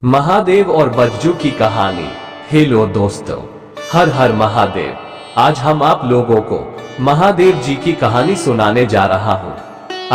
महादेव और बज्जू की कहानी। हेलो दोस्तों, हर हर महादेव। आज हम आप लोगों को महादेव जी की कहानी सुनाने जा रहा हूं।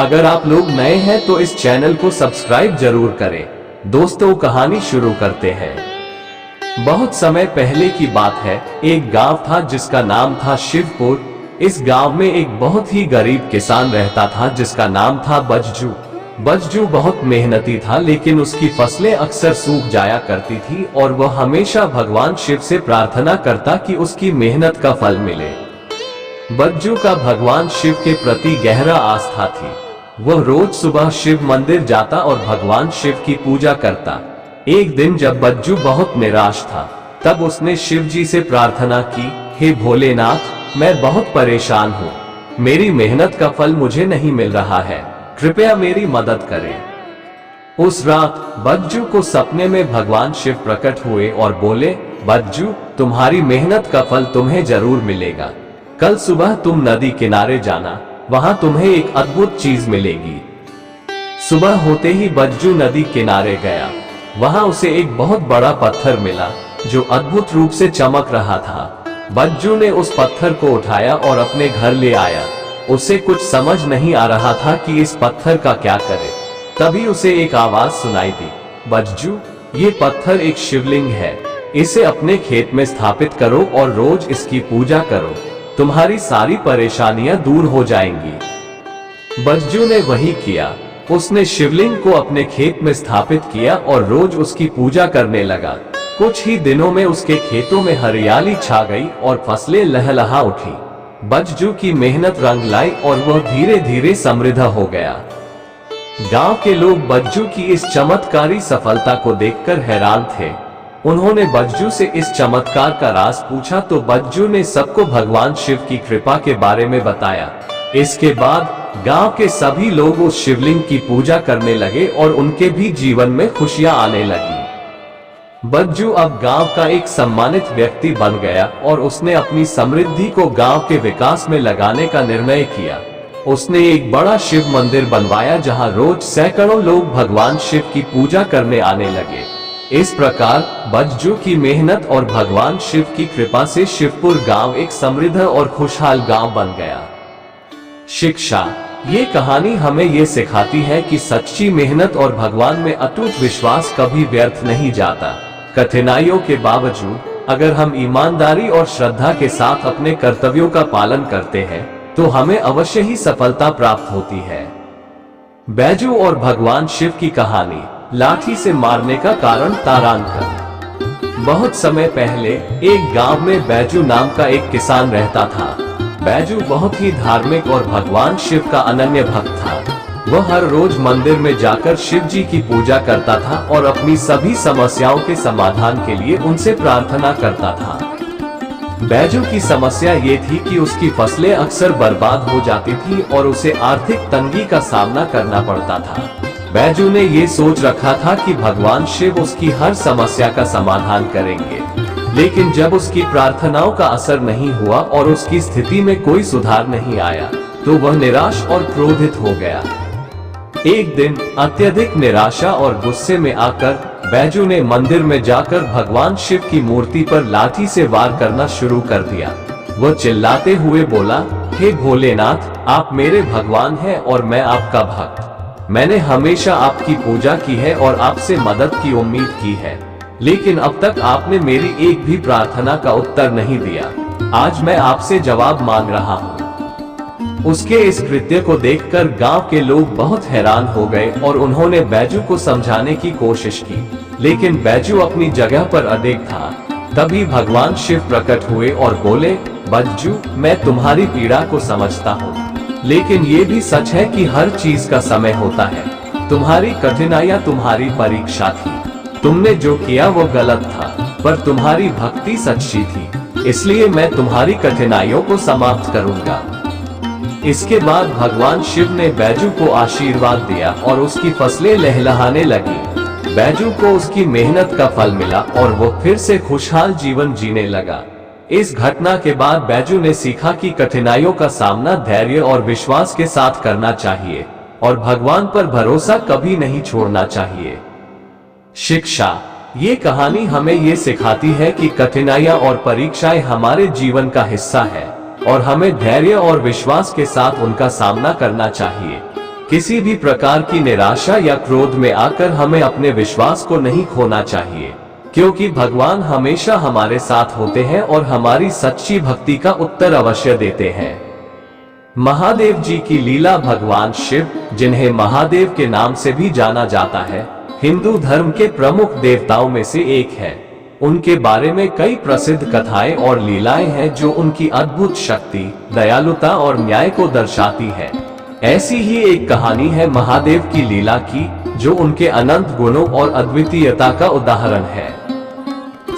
अगर आप लोग नए हैं तो इस चैनल को सब्सक्राइब जरूर करें। दोस्तों, कहानी शुरू करते हैं। बहुत समय पहले की बात है। एक गांव था जिसका नाम था शिवपुर। इस गांव में एक बहुत ही गरीब किसान रहता था जिसका नाम था बज्जू। बज्जू बहुत मेहनती था, लेकिन उसकी फसलें अक्सर सूख जाया करती थी और वह हमेशा भगवान शिव से प्रार्थना करता कि उसकी मेहनत का फल मिले। बज्जू का भगवान शिव के प्रति गहरा आस्था थी। वह रोज सुबह शिव मंदिर जाता और भगवान शिव की पूजा करता। एक दिन जब बज्जू बहुत निराश था, तब उसने शिव जी से प्रार्थना की, हे भोलेनाथ, मैं बहुत परेशान हूँ। मेरी मेहनत का फल मुझे नहीं मिल रहा है, कृपया मेरी मदद करें। उस रात बज्जू को सपने में भगवान शिव प्रकट हुए और बोले, बज्जू, तुम्हारी मेहनत का फल तुम्हें जरूर मिलेगा। कल सुबह तुम नदी किनारे जाना, वहां तुम्हें एक अद्भुत चीज मिलेगी। सुबह होते ही बज्जू नदी किनारे गया। वहां उसे एक बहुत बड़ा पत्थर मिला जो अद्भुत रूप से चमक रहा था। बज्जू ने उस पत्थर को उठाया और अपने घर ले आया। उसे कुछ समझ नहीं आ रहा था कि इस पत्थर का क्या करे। तभी उसे एक आवाज सुनाई दी, बज्जू, ये पत्थर एक शिवलिंग है। इसे अपने खेत में स्थापित करो और रोज इसकी पूजा करो। तुम्हारी सारी परेशानियां दूर हो जाएंगी। बज्जू ने वही किया। उसने शिवलिंग को अपने खेत में स्थापित किया और रोज उसकी पूजा करने लगा। कुछ ही दिनों में उसके खेतों में हरियाली छा गई और फसलें लहलहा उठी। बज्जू की मेहनत रंग लाई और वह धीरे धीरे समृद्ध हो गया। गांव के लोग बज्जू की इस चमत्कारी सफलता को देखकर हैरान थे। उन्होंने बज्जू से इस चमत्कार का राज पूछा तो बज्जू ने सबको भगवान शिव की कृपा के बारे में बताया। इसके बाद गांव के सभी लोग उस शिवलिंग की पूजा करने लगे और उनके भी जीवन में खुशियां आने लगी। बज्जू अब गांव का एक सम्मानित व्यक्ति बन गया और उसने अपनी समृद्धि को गांव के विकास में लगाने का निर्णय किया। उसने एक बड़ा शिव मंदिर बनवाया जहां रोज सैकड़ों लोग भगवान शिव की पूजा करने आने लगे। इस प्रकार बज्जू की मेहनत और भगवान शिव की कृपा से शिवपुर गांव एक समृद्ध और खुशहाल गांव बन गया। शिक्षा। ये कहानी हमें ये सिखाती है कि सच्ची मेहनत और भगवान में अटूट विश्वास कभी व्यर्थ नहीं जाता। कठिनाइयों के बावजूद अगर हम ईमानदारी और श्रद्धा के साथ अपने कर्तव्यों का पालन करते हैं तो हमें अवश्य ही सफलता प्राप्त होती है। बैजू और भगवान शिव की कहानी। लाठी से मारने का कारण तारांकन। बहुत समय पहले एक गांव में बैजू नाम का एक किसान रहता था। बैजू बहुत ही धार्मिक और भगवान शिव का अनन्य भक्त था। वह हर रोज मंदिर में जाकर शिव जी की पूजा करता था और अपनी सभी समस्याओं के समाधान के लिए उनसे प्रार्थना करता था। बैजू की समस्या ये थी कि उसकी फसलें अक्सर बर्बाद हो जाती थी और उसे आर्थिक तंगी का सामना करना पड़ता था। बैजू ने ये सोच रखा था कि भगवान शिव उसकी हर समस्या का समाधान करेंगे, लेकिन जब उसकी प्रार्थनाओं का असर नहीं हुआ और उसकी स्थिति में कोई सुधार नहीं आया तो वह निराश और क्रोधित हो गया। एक दिन अत्यधिक निराशा और गुस्से में आकर बैजू ने मंदिर में जाकर भगवान शिव की मूर्ति पर लाठी से वार करना शुरू कर दिया। वह चिल्लाते हुए बोला, हे भोलेनाथ, आप मेरे भगवान हैं और मैं आपका भक्त। मैंने हमेशा आपकी पूजा की है और आपसे मदद की उम्मीद की है, लेकिन अब तक आपने मेरी एक भी प्रार्थना का उत्तर नहीं दिया। आज मैं आपसे जवाब मांग रहा हूँ। उसके इस कृत्य को देखकर गांव के लोग बहुत हैरान हो गए और उन्होंने बैजू को समझाने की कोशिश की, लेकिन बैजू अपनी जगह पर अड़िग था। तभी भगवान शिव प्रकट हुए और बोले, बज्जू, मैं तुम्हारी पीड़ा को समझता हूँ, लेकिन ये भी सच है कि हर चीज का समय होता है। तुम्हारी कठिनाइयां तुम्हारी परीक्षा थी। तुमने जो किया वो गलत था, पर तुम्हारी भक्ति सच्ची थी, इसलिए मैं तुम्हारी कठिनाइयों को समाप्त करूंगा। इसके बाद भगवान शिव ने बैजू को आशीर्वाद दिया और उसकी फसलें लहलहाने लगी। बैजू को उसकी मेहनत का फल मिला और वो फिर से खुशहाल जीवन जीने लगा। इस घटना के बाद बैजू ने सीखा कि कठिनाइयों का सामना धैर्य और विश्वास के साथ करना चाहिए और भगवान पर भरोसा कभी नहीं छोड़ना चाहिए। शिक्षा। ये कहानी हमें ये सिखाती है कि कठिनाइयां और परीक्षाएं हमारे जीवन का हिस्सा है और हमें धैर्य और विश्वास के साथ उनका सामना करना चाहिए। किसी भी प्रकार की निराशा या क्रोध में आकर हमें अपने विश्वास को नहीं खोना चाहिए, क्योंकि भगवान हमेशा हमारे साथ होते हैं और हमारी सच्ची भक्ति का उत्तर अवश्य देते हैं। महादेव जी की लीला। भगवान शिव, जिन्हें महादेव के नाम से भी जाना जाता है, हिंदू धर्म के प्रमुख देवताओं में से एक है। उनके बारे में कई प्रसिद्ध कथाएं और लीलाएं हैं जो उनकी अद्भुत शक्ति, दयालुता और न्याय को दर्शाती है। ऐसी ही एक कहानी है महादेव की लीला की, जो उनके अनंत गुणों और अद्वितीयता का उदाहरण है।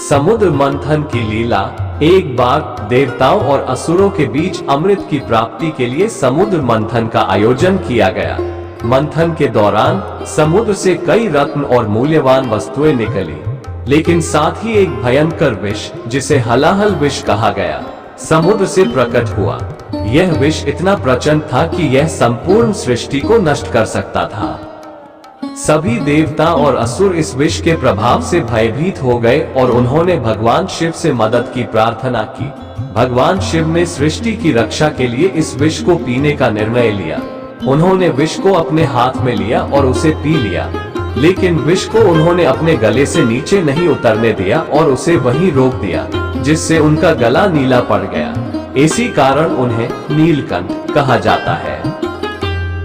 समुद्र मंथन की लीला। एक बार देवताओं और असुरों के बीच अमृत की प्राप्ति के लिए समुद्र मंथन का आयोजन किया गया। मंथन के दौरान समुद्र से कई रत्न और मूल्यवान वस्तुएं निकली, लेकिन साथ ही एक भयंकर विष, जिसे हलाहल विष कहा गया, समुद्र से प्रकट हुआ। यह विष इतना प्रचंड था कि यह संपूर्ण सृष्टि को नष्ट कर सकता था। सभी देवता और असुर इस विष के प्रभाव से भयभीत हो गए और उन्होंने भगवान शिव से मदद की प्रार्थना की। भगवान शिव ने सृष्टि की रक्षा के लिए इस विष को पीने का निर्णय लिया। उन्होंने विष को अपने हाथ में लिया और उसे पी लिया, लेकिन विष को उन्होंने अपने गले से नीचे नहीं उतरने दिया और उसे वहीं रोक दिया, जिससे उनका गला नीला पड़ गया। इसी कारण उन्हें नीलकंठ कहा जाता है।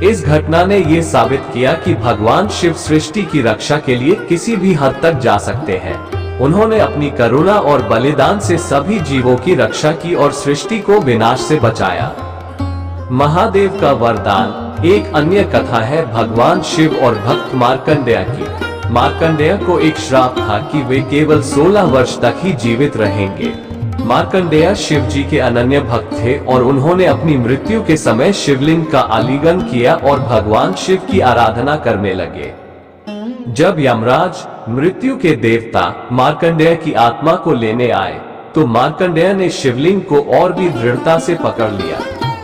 इस घटना ने ये साबित किया कि भगवान शिव सृष्टि की रक्षा के लिए किसी भी हद तक जा सकते हैं। उन्होंने अपनी करुणा और बलिदान से सभी जीवों की रक्षा की और सृष्टि को विनाश से बचाया। महादेव का वरदान। एक अन्य कथा है भगवान शिव और भक्त मार्कंडेय की। मार्कंडेय को एक श्राप था कि वे केवल 16 वर्ष तक ही जीवित रहेंगे। मार्कंडेय शिव जी के अनन्य भक्त थे और उन्होंने अपनी मृत्यु के समय शिवलिंग का आलिंगन किया और भगवान शिव की आराधना करने लगे। जब यमराज, मृत्यु के देवता, मार्कंडेय की आत्मा को लेने आए, तो मार्कंडेय ने शिवलिंग को और भी दृढ़ता से पकड़ लिया।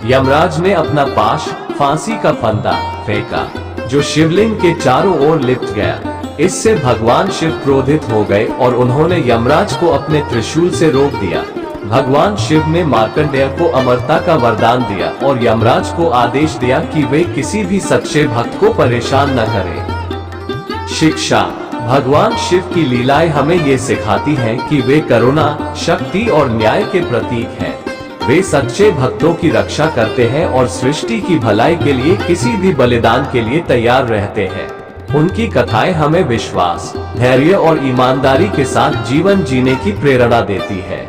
यमराज ने अपना पाश, फांसी का फंदा फेंका, जो शिवलिंग के चारों ओर लिपट गया। इससे भगवान शिव क्रोधित हो गए और उन्होंने यमराज को अपने त्रिशूल से रोक दिया। भगवान शिव ने मार्कंडेय को अमरता का वरदान दिया और यमराज को आदेश दिया कि वे किसी भी सच्चे भक्त को परेशान न करें। शिक्षा। भगवान शिव की लीलाएं हमें ये सिखाती हैं कि वे करुणा, शक्ति और न्याय के प्रतीक हैं। वे सच्चे भक्तों की रक्षा करते हैं और सृष्टि की भलाई के लिए किसी भी बलिदान के लिए तैयार रहते हैं। उनकी कथाएं हमें विश्वास, धैर्य और ईमानदारी के साथ जीवन जीने की प्रेरणा देती है।